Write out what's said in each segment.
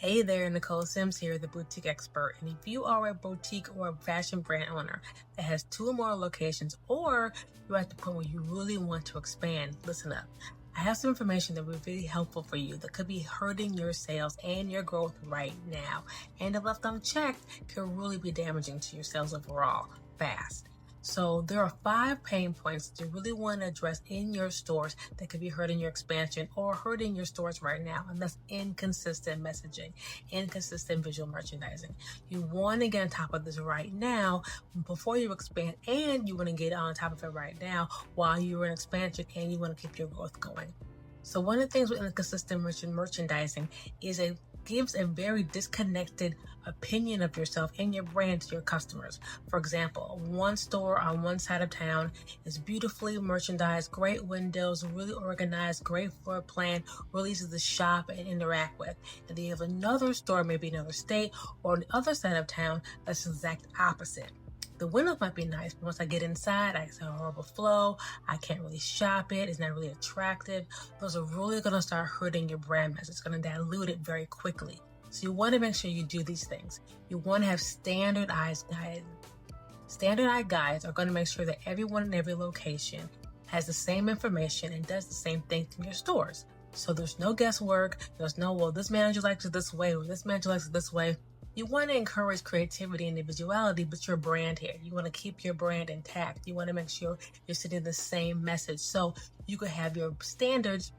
Hey there, Nicole Sims here, the boutique expert. And if you are a boutique or a fashion brand owner that has 2 or more locations, or you're at the point where you really want to expand, listen up. I have some information that will be really helpful for you that could be hurting your sales and your growth right now. And if left unchecked, can really be damaging to your sales overall fast. So there are 5 pain points that you really want to address in your stores that could be hurting your expansion or hurting your stores right now. And that's inconsistent messaging, inconsistent visual merchandising. You want to get on top of this right now before you expand, and you want to get on top of it right now while you're in expansion and you want to keep your growth going. So one of the things with inconsistent merchandising is it gives a very disconnected opinion of yourself and your brand to your customers. For example, one store on one side of town is beautifully merchandised, great windows, really organized, great floor plan, really easy to shop and interact with. And then you have another store, maybe another state or on the other side of town, that's the exact opposite. The windows might be nice, but once I get inside, I see a horrible flow. I can't really shop it. It's not really attractive. Those are really going to start hurting your brand message. It's going to dilute it very quickly. So you want to make sure you do these things. You want to have standardized guides. Standardized guides are going to make sure that everyone in every location has the same information and does the same thing in your stores. So there's no guesswork. There's no, well, this manager likes it this way or this manager likes it this way. You want to encourage creativity and individuality, but your brand here. You want to keep your brand intact. You want to make sure you're sending the same message. So you could have your standards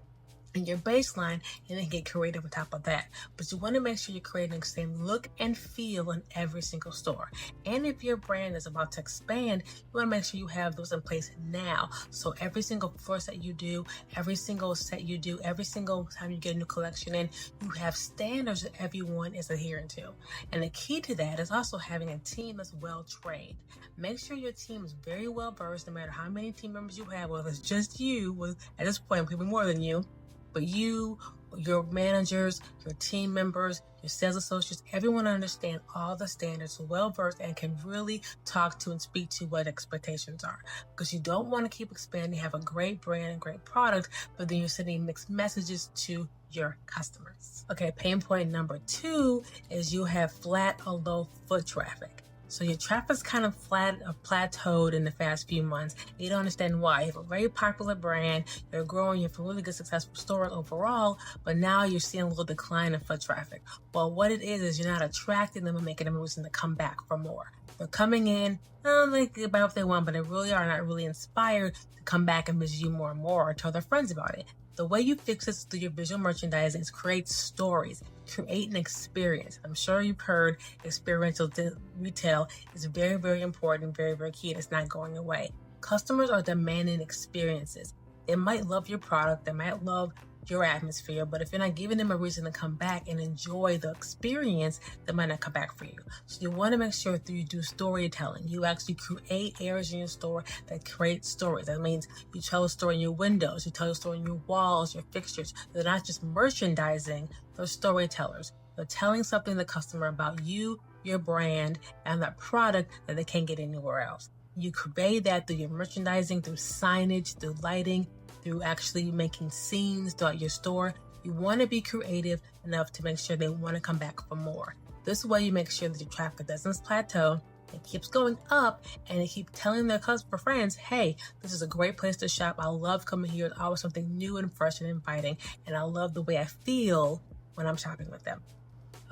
and your baseline and then get creative on top of that. But you want to make sure you're creating the same look and feel in every single store. And if your brand is about to expand, you want to make sure you have those in place now. So every single floor set you do, every single set you do, every single time you get a new collection in, you have standards that everyone is adhering to. And the key to that is also having a team that's well trained. Make sure your team is very well versed, no matter how many team members you have, whether it's just you, at this point, it could be more than you. But you, your managers, your team members, your sales associates, everyone understand all the standards, well-versed, and can really talk to and speak to what expectations are. Because you don't want to keep expanding, have a great brand and great product, but then you're sending mixed messages to your customers. Okay, pain point number 2 is you have flat or low foot traffic. So your traffic's kind of flat or plateaued in the past few months. You don't understand why. You have a very popular brand, you're growing, you have a really good successful store overall, but now you're seeing a little decline in foot traffic. Well, what it is you're not attracting them and making them a reason to come back for more. They're coming in, they get about what they want, but they really are not really inspired to come back and visit you more and more or tell their friends about it. The way you fix this through your visual merchandising is create stories, create an experience. I'm sure you've heard experiential retail is very, very important, very, very key, and it's not going away. Customers are demanding experiences. They might love your product, they might love your atmosphere, but if you're not giving them a reason to come back and enjoy the experience, they might not come back for you. So you want to make sure that you do storytelling. You actually create areas in your store that create stories. That means you tell a story in your windows, you tell a story in your walls, your fixtures. They're not just merchandising, they're storytellers. They're telling something to the customer about you, your brand, and that product that they can't get anywhere else. You create that through your merchandising, through signage, through lighting, through actually making scenes throughout your store. You want to be creative enough to make sure they want to come back for more. This way you make sure that your traffic doesn't plateau, it keeps going up, and they keep telling their customer friends, hey, this is a great place to shop. I love coming here. It's always something new and fresh and inviting, and I love the way I feel when I'm shopping with them.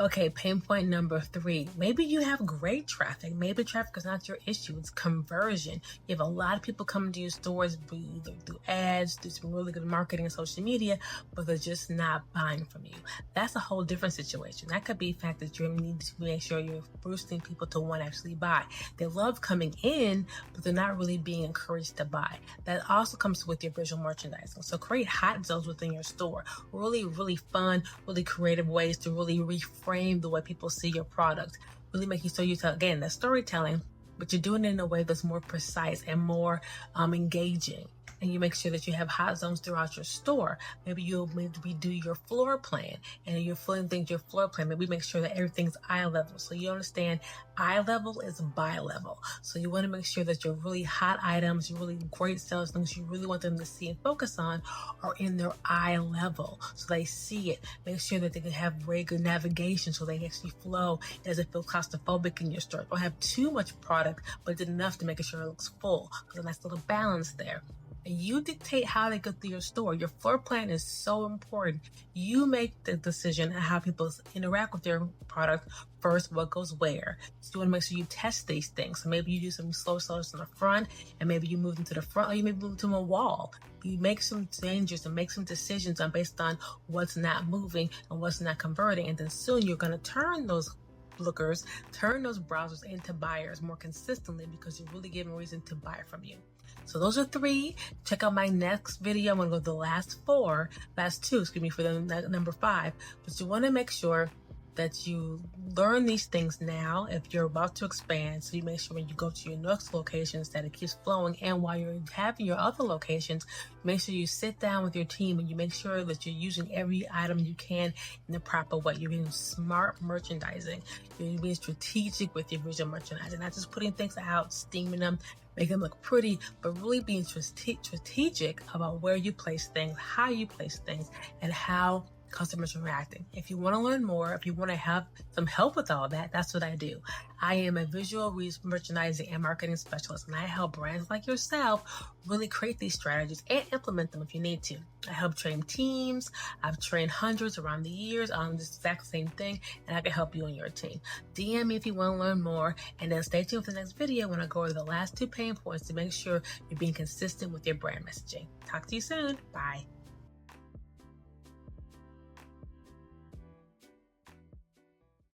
Okay, pain point number 3. Maybe you have great traffic. Maybe traffic is not your issue. It's conversion. You have a lot of people coming to your stores either through ads, through some really good marketing and social media, but they're just not buying from you. That's a whole different situation. That could be the fact that you need to make sure you're boosting people to want to actually buy. They love coming in, but they're not really being encouraged to buy. That also comes with your visual merchandising. So create hot zones within your store. Really, really fun, really creative ways to really reframe the way people see your product, really making sure you tell, again, the storytelling, but you're doing it in a way that's more precise and more engaging. and you make sure that you have hot zones throughout your store. Maybe you'll redo your floor plan, and you're filling things your floor plan. Maybe make sure that everything's eye level. So you understand eye level is buy level. So you want to make sure that your really hot items, your really great sales, things you really want them to see and focus on are in their eye level. So they see it. Make sure that they can have very good navigation so they actually flow. It doesn't feel claustrophobic in your store. Don't have too much product, but enough to make sure it looks full. There's a nice little balance there. And you dictate how they go through your store. Your floor plan is so important. You make the decision on how people interact with your product first, what goes where. So you want to make sure you test these things. So maybe you do some slow sellers in the front, and maybe you move them to the front, or you maybe move them to a wall. You make some changes and make some decisions based on what's not moving and what's not converting. And then soon you're going to turn those lookers, turn those browsers into buyers more consistently, because you're really giving reason to buy from you. So those are 3. Check out my next video. I'm going to go to the last 2, for the number 5. But you want to make sure that you learn these things now if you're about to expand. So you make sure when you go to your next locations that it keeps flowing. And while you're having your other locations, make sure you sit down with your team and you make sure that you're using every item you can in the proper way. You're being smart merchandising. You're being strategic with your visual merchandising, not just putting things out, steaming them, make them look pretty, but really being strategic about where you place things, how you place things, and how customers are reacting. If you want to learn more, if you want to have some help with all that, that's what I do. I am a visual merchandising and marketing specialist, and I help brands like yourself really create these strategies and implement them if you need to. I help train teams. I've trained hundreds around the years on this exact same thing, and I can help you and your team. DM me if you want to learn more, and then stay tuned for the next video when I go over the last 2 pain points to make sure you're being consistent with your brand messaging. Talk to you soon. Bye.